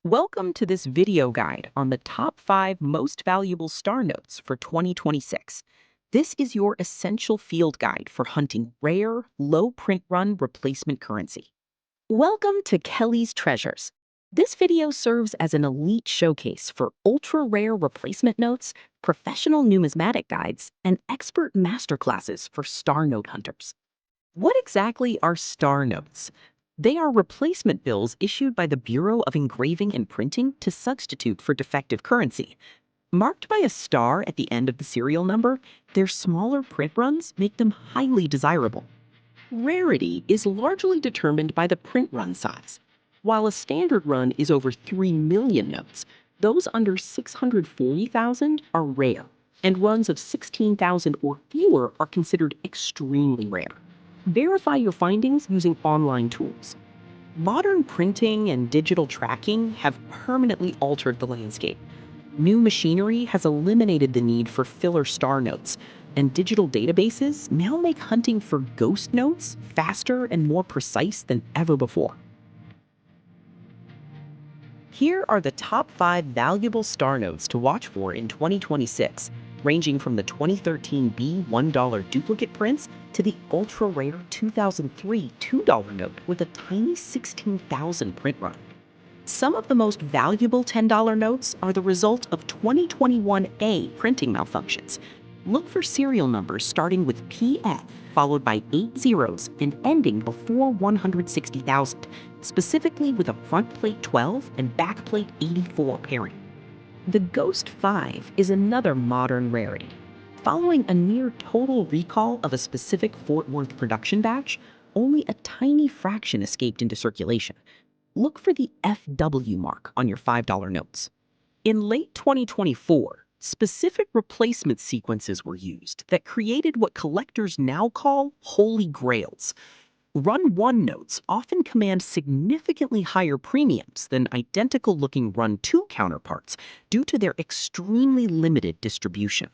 Welcome to this video guide on the top 5 most valuable star notes for 2026. This is your essential field guide for hunting rare, low print run replacement currency. Welcome to Kelly's Treasures. This video serves as an elite showcase for ultra rare replacement notes, professional numismatic guides, and expert masterclasses for star note hunters. What exactly are star notes? They are replacement bills issued by the Bureau of Engraving and Printing to substitute for defective currency. Marked by a star at the end of the serial number, their smaller print runs make them highly desirable. Rarity is largely determined by the print run size. While a standard run is over 3 million notes, those under 640,000 are rare, and runs of 16,000 or fewer are considered extremely rare. Verify your findings using online tools. Modern printing and digital tracking have permanently altered the landscape. New machinery has eliminated the need for filler star notes, and digital databases now make hunting for ghost notes faster and more precise than ever before. Here are the top 5 valuable star notes to watch for in 2026, ranging from the 2013 B $1 duplicate prints to the ultra-rare 2003 $2 note with a tiny 16,000 print run. Some of the most valuable $10 notes are the result of 2021A printing malfunctions. Look for serial numbers starting with PF followed by 8 zeros and ending before 160,000, specifically with a front plate 12 and back plate 84 pairing. The Ghost 5 is another modern rarity. Following a near total recall of a specific Fort Worth production batch, only a tiny fraction escaped into circulation. Look for the FW mark on your $5 notes. In late 2024, specific replacement sequences were used that created what collectors now call holy grails. Run 1 notes often command significantly higher premiums than identical-looking Run 2 counterparts due to their extremely limited distribution.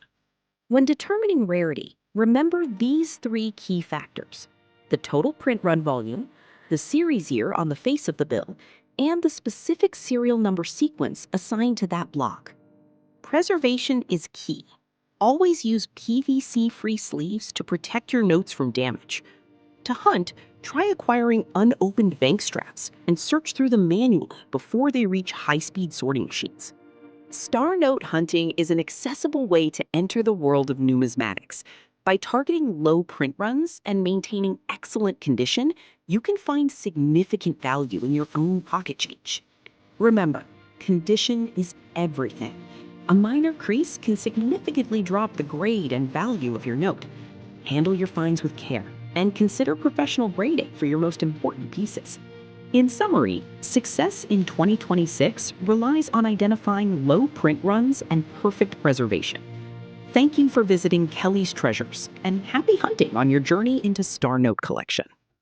When determining rarity, remember these 3 key factors: the total print run volume, the series year on the face of the bill, and the specific serial number sequence assigned to that block. Preservation is key. Always use PVC-free sleeves to protect your notes from damage. To hunt, try acquiring unopened bank straps and search through them manually before they reach high-speed sorting machines. Star note hunting is an accessible way to enter the world of numismatics. By targeting low print runs and maintaining excellent condition, you can find significant value in your own pocket change. Remember, condition is everything. A minor crease can significantly drop the grade and value of your note. Handle your finds with care and consider professional grading for your most important pieces. In summary, success in 2026 relies on identifying low print runs and perfect preservation. Thank you for visiting Kelly's Treasures, and happy hunting on your journey into star note collection.